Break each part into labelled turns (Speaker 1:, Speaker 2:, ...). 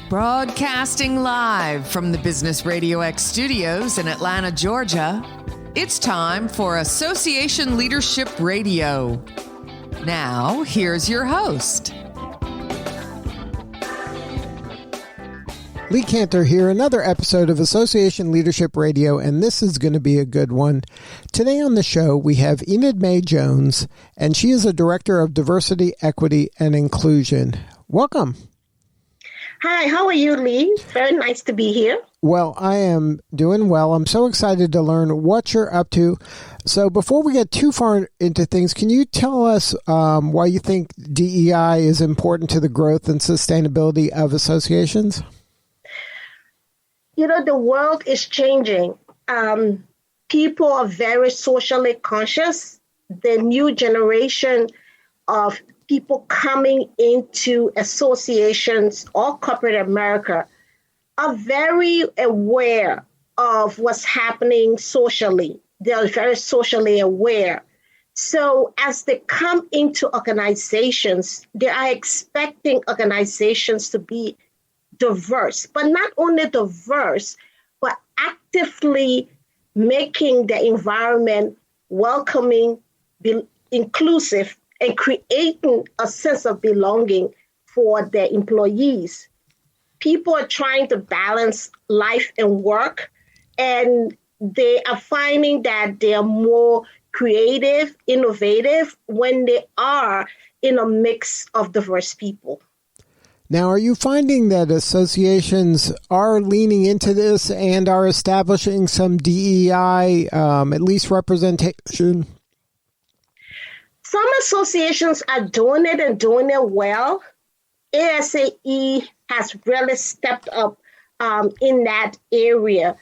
Speaker 1: Broadcasting live from the Business RadioX studios in Atlanta, Georgia, it's time for Association Leadership Radio. Now, here's your host.
Speaker 2: Lee Cantor here, another episode of Association Leadership Radio, and this is going to be a good one. Today on the show, we have Enid-Mai Jones, and she is a Director of Diversity, Equity, and Inclusion. Welcome.
Speaker 3: Hi, how are you, Lee? Very nice to be here.
Speaker 2: Well, I am doing well. I'm so excited to learn what you're up to. So before we get too far into things, can you tell us why you think DEI is important to the growth and sustainability of associations?
Speaker 3: You know, the world is changing. People are very socially conscious. The new generation of people coming into associations or corporate America are very aware of what's happening socially. They are very socially aware. So as they come into organizations, they are expecting organizations to be diverse, but not only diverse, but actively making the environment welcoming, inclusive, and creating a sense of belonging for their employees. People are trying to balance life and work, and they are finding that they are more creative, innovative when they are in a mix of diverse people.
Speaker 2: Now, are you finding that associations are leaning into this and are establishing some DEI, at least representation?
Speaker 3: Some associations are doing it and doing it well. ASAE has really stepped up in that area.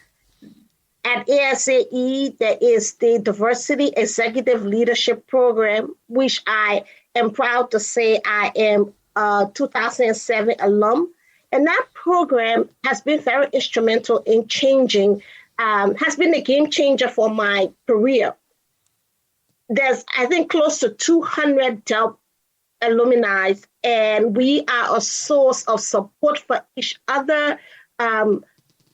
Speaker 3: At ASAE, there is the Diversity Executive Leadership Program, which I am proud to say I am a 2007 alum. And that program has been very instrumental in changing, has been a game changer for my career. There's, I think, close to 200 DELP alumni, and we are a source of support for each other. A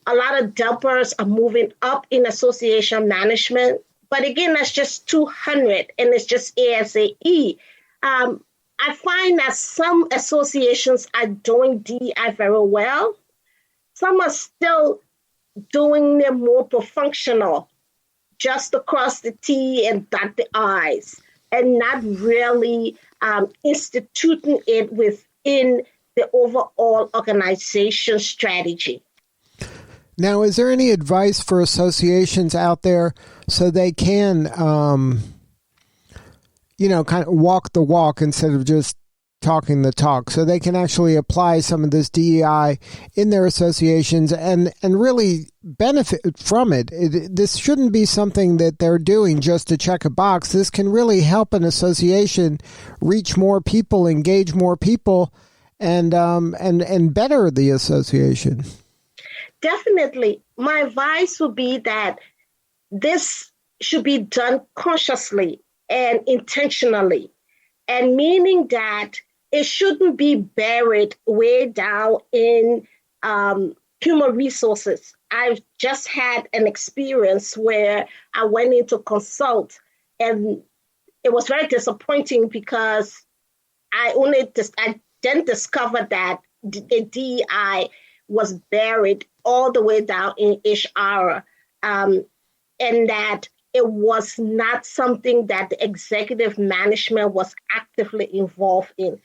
Speaker 3: lot of DELPers are moving up in association management. But again, that's just 200, and it's just ASAE. I find that some associations are doing DEI very well. Some are still doing it more functional, just to cross the T and dot the I's, and not really instituting it within the overall organization strategy.
Speaker 2: Now, is there any advice for associations out there so they can, kind of walk the walk instead of just talking the talk, so they can actually apply some of this DEI in their associations and really benefit from it? This shouldn't be something that they're doing just to check a box. This can really help an association reach more people, engage more people, and better the association.
Speaker 3: Definitely. My advice would be that this should be done consciously and intentionally, and meaning that it shouldn't be buried way down in human resources. I've just had an experience where I went in to consult, and it was very disappointing because I then discovered that the DEI was buried all the way down in HR, and that it was not something that the executive management was actively involved in.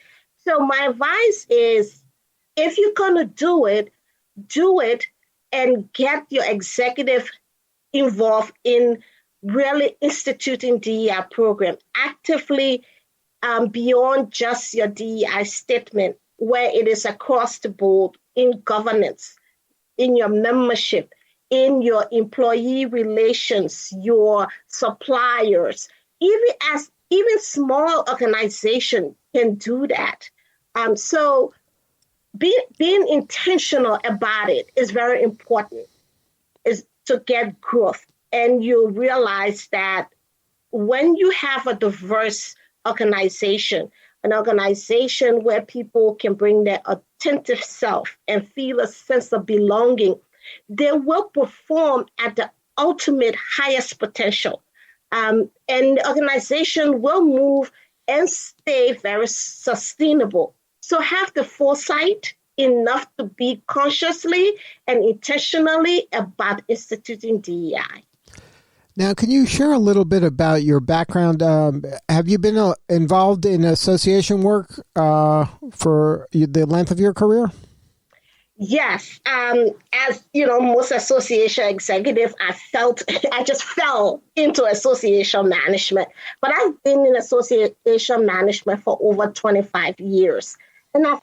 Speaker 3: So my advice is, if you're going to do it and get your executive involved in really instituting DEI program actively, beyond just your DEI statement, where it is across the board in governance, in your membership, in your employee relations, your suppliers, even small organizations can do that. So being intentional about it is very important, is to get growth. And you realize that when you have a diverse organization, an organization where people can bring their attentive self and feel a sense of belonging, they will perform at the ultimate highest potential. And the organization will move and stay very sustainable. So have the foresight enough to be consciously and intentionally about instituting DEI.
Speaker 2: Now, can you share a little bit about your background? Have you been involved in association work for the length of your career?
Speaker 3: Yes. As you know, most association executives, I just fell into association management. But I've been in association management for over 25 years. And I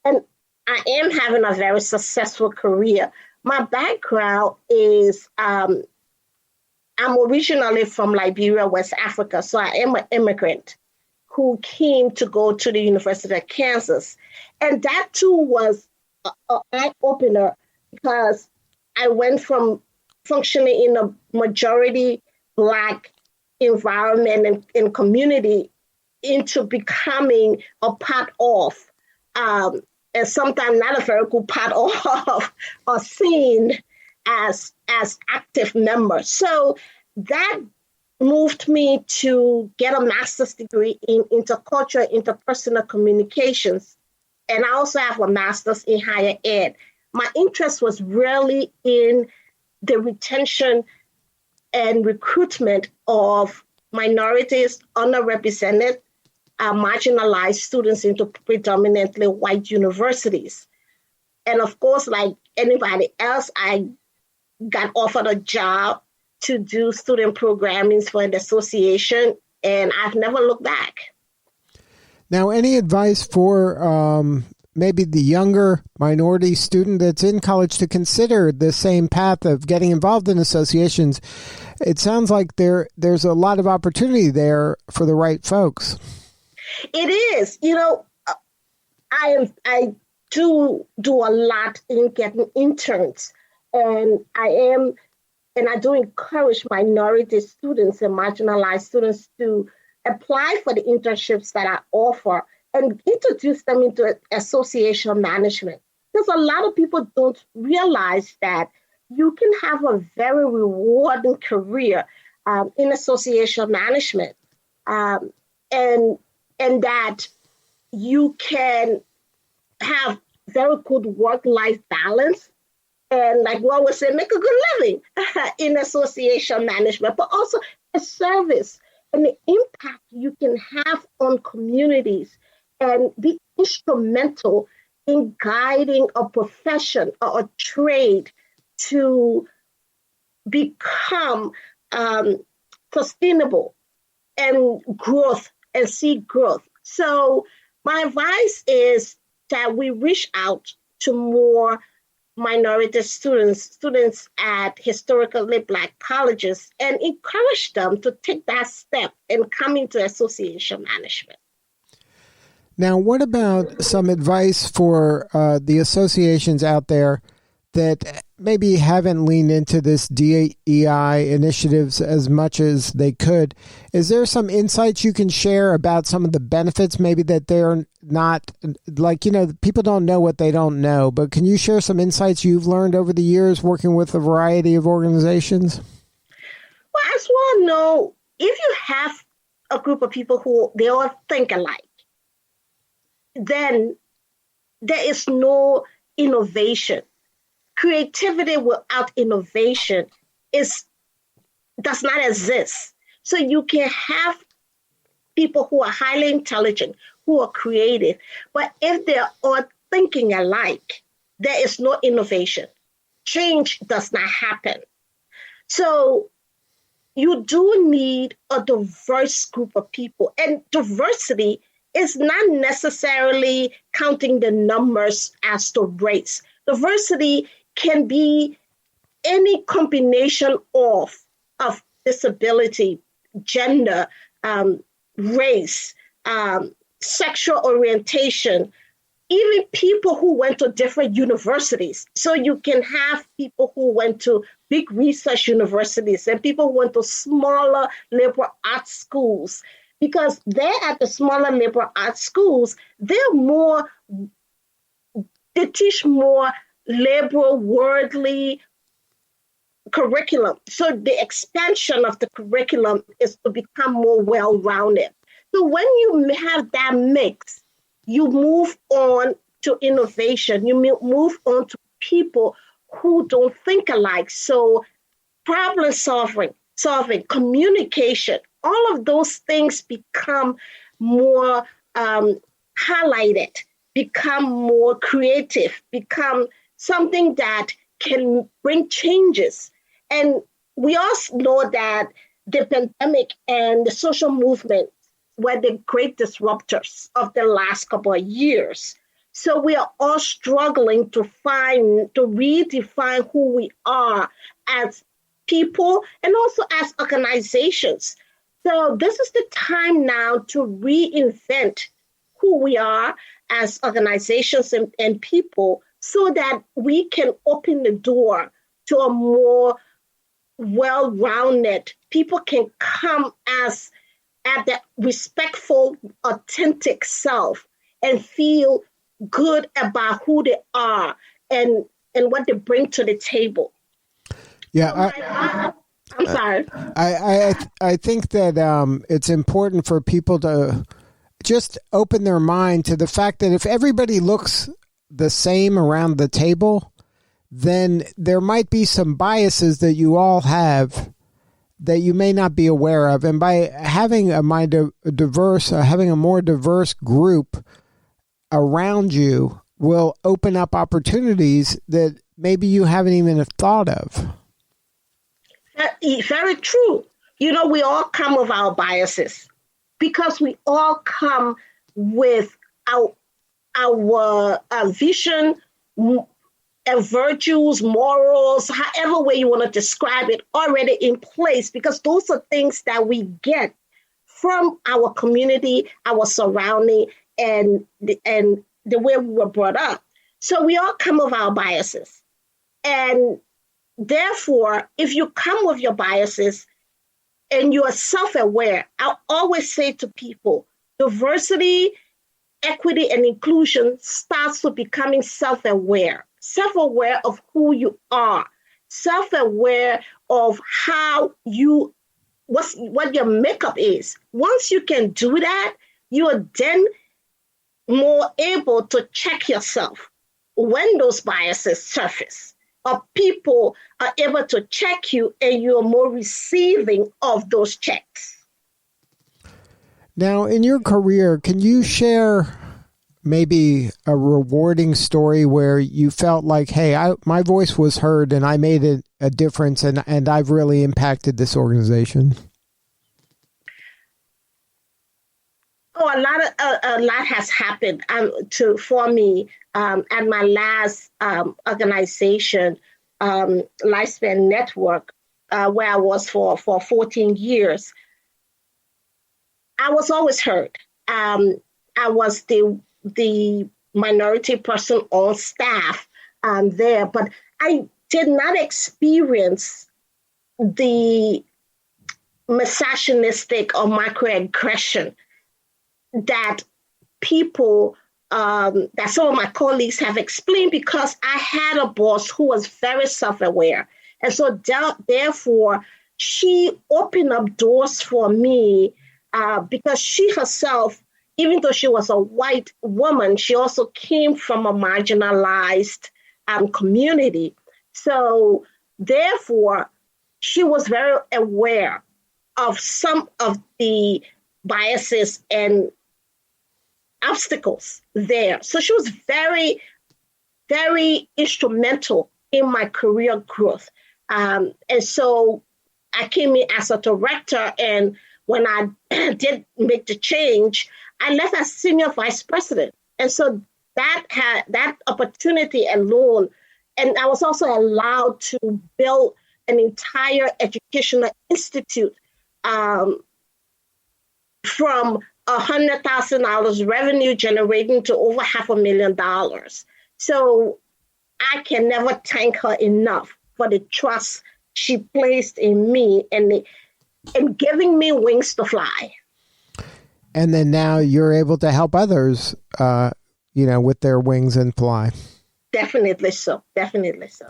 Speaker 3: am having a very successful career. My background is, I'm originally from Liberia, West Africa, so I am an immigrant who came to go to the University of Kansas. And that too was an eye-opener because I went from functioning in a majority Black environment and community into becoming a part of, and sometimes not a very good part of, or seen as active members. So that moved me to get a master's degree in intercultural, interpersonal communications. And I also have a master's in higher ed. My interest was really in the retention and recruitment of minorities, underrepresented, marginalized students into predominantly white universities. And of course, like anybody else, I got offered a job to do student programming for the association, and I've never looked back.
Speaker 2: Now, any advice for maybe the younger minority student that's in college to consider the same path of getting involved in associations? It sounds like there's a lot of opportunity there for the right folks.
Speaker 3: It is. You know, I do a lot in getting interns, and I do encourage minority students and marginalized students to apply for the internships that I offer and introduce them into association management. Because a lot of people don't realize that you can have a very rewarding career in association management, and that you can have very good work-life balance, and like what we say, make a good living in association management, but also a service and the impact you can have on communities and be instrumental in guiding a profession or a trade to become sustainable and growth and see growth. So my advice is that we reach out to more minority students at historically Black colleges, and encourage them to take that step and come into association management.
Speaker 2: Now, what about some advice for the associations out there that maybe haven't leaned into this DEI initiatives as much as they could? Is there some insights you can share about some of the benefits, maybe that they're not, like, you know, people don't know what they don't know, but can you share some insights you've learned over the years working with a variety of organizations?
Speaker 3: Well, I just want to know, if you have a group of people who they all think alike, then there is no innovation. Creativity without innovation does not exist. So you can have people who are highly intelligent, who are creative, but if they're all thinking alike, there is no innovation. Change does not happen. So you do need a diverse group of people, and diversity is not necessarily counting the numbers as to race. Diversity can be any combination of disability, gender, race, sexual orientation, even people who went to different universities. So you can have people who went to big research universities and people who went to smaller liberal arts schools, because they're at the smaller liberal arts schools, they're more They teach more liberal, worldly curriculum. So the expansion of the curriculum is to become more well-rounded. So when you have that mix, you move on to innovation. You move on to people who don't think alike. So problem solving, communication, all of those things become more highlighted, become more creative, become something that can bring changes. And we also know that the pandemic and the social movement were the great disruptors of the last couple of years. So we are all struggling to redefine who we are as people and also as organizations. So this is the time now to reinvent who we are as organizations and people so that we can open the door to a more well-rounded, people can come as at that respectful, authentic self and feel good about who they are and what they bring to the table.
Speaker 2: Yeah,
Speaker 3: I'm sorry.
Speaker 2: I think that it's important for people to just open their mind to the fact that if everybody looks the same around the table, then there might be some biases that you all have that you may not be aware of. And by having having a more diverse group around you will open up opportunities that maybe you haven't even thought of.
Speaker 3: Very true. You know, we all come with our biases because we all come with our vision, virtues, morals, however way you want to describe it, already in place, because those are things that we get from our community, our surrounding, and the way we were brought up. So we all come with our biases. And therefore, if you come with your biases and you are self-aware, I always say to people, diversity, equity, and inclusion starts with becoming self-aware of who you are, self-aware of how what your makeup is. Once you can do that, you are then more able to check yourself when those biases surface, or people are able to check you and you're more receiving of those checks.
Speaker 2: Now, in your career, can you share maybe a rewarding story where you felt like, hey, my voice was heard and I made a difference and I've really impacted this organization?
Speaker 3: Oh, a lot has happened for me at my last organization, Lifespan Network, where I was for 14 years. I was always heard. I was the minority person on staff there, but I did not experience the misogynistic or microaggression that people, that some of my colleagues have explained, because I had a boss who was very self-aware. And so therefore, she opened up doors for me because she herself, even though she was a white woman, she also came from a marginalized community. So therefore, she was very aware of some of the biases and obstacles there. So she was very, very instrumental in my career growth. And so I came in as a director, and when I did make the change, I left as senior vice president. And so that opportunity alone, and I was also allowed to build an entire educational institute from $100,000 revenue generating to over $500,000. So I can never thank her enough for the trust she placed in me and giving me wings to fly.
Speaker 2: And then now you're able to help others, with their wings and fly.
Speaker 3: Definitely so. Definitely so.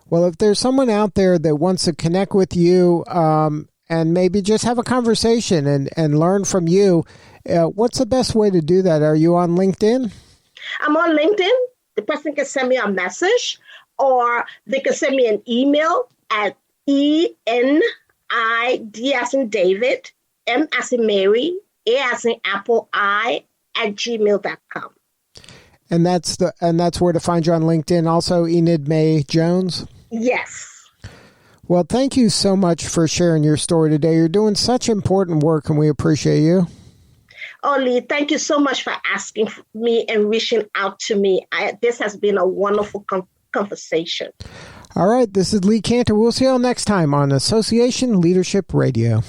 Speaker 2: Well, if there's someone out there that wants to connect with you and maybe just have a conversation and learn from you, what's the best way to do that? Are you on LinkedIn?
Speaker 3: I'm on LinkedIn. The person can send me a message, or they can send me an email at ENID as in David, M as in Mary, A as in Apple, I at gmail.com.
Speaker 2: And that's where to find you on LinkedIn. Also, Enid-Mai Jones.
Speaker 3: Yes.
Speaker 2: Well, thank you so much for sharing your story today. You're doing such important work, and we appreciate you.
Speaker 3: Oh, Lee, thank you so much for asking me and reaching out to me. This has been a wonderful conversation.
Speaker 2: All right, this is Lee Cantor. We'll see you all next time on Association Leadership Radio.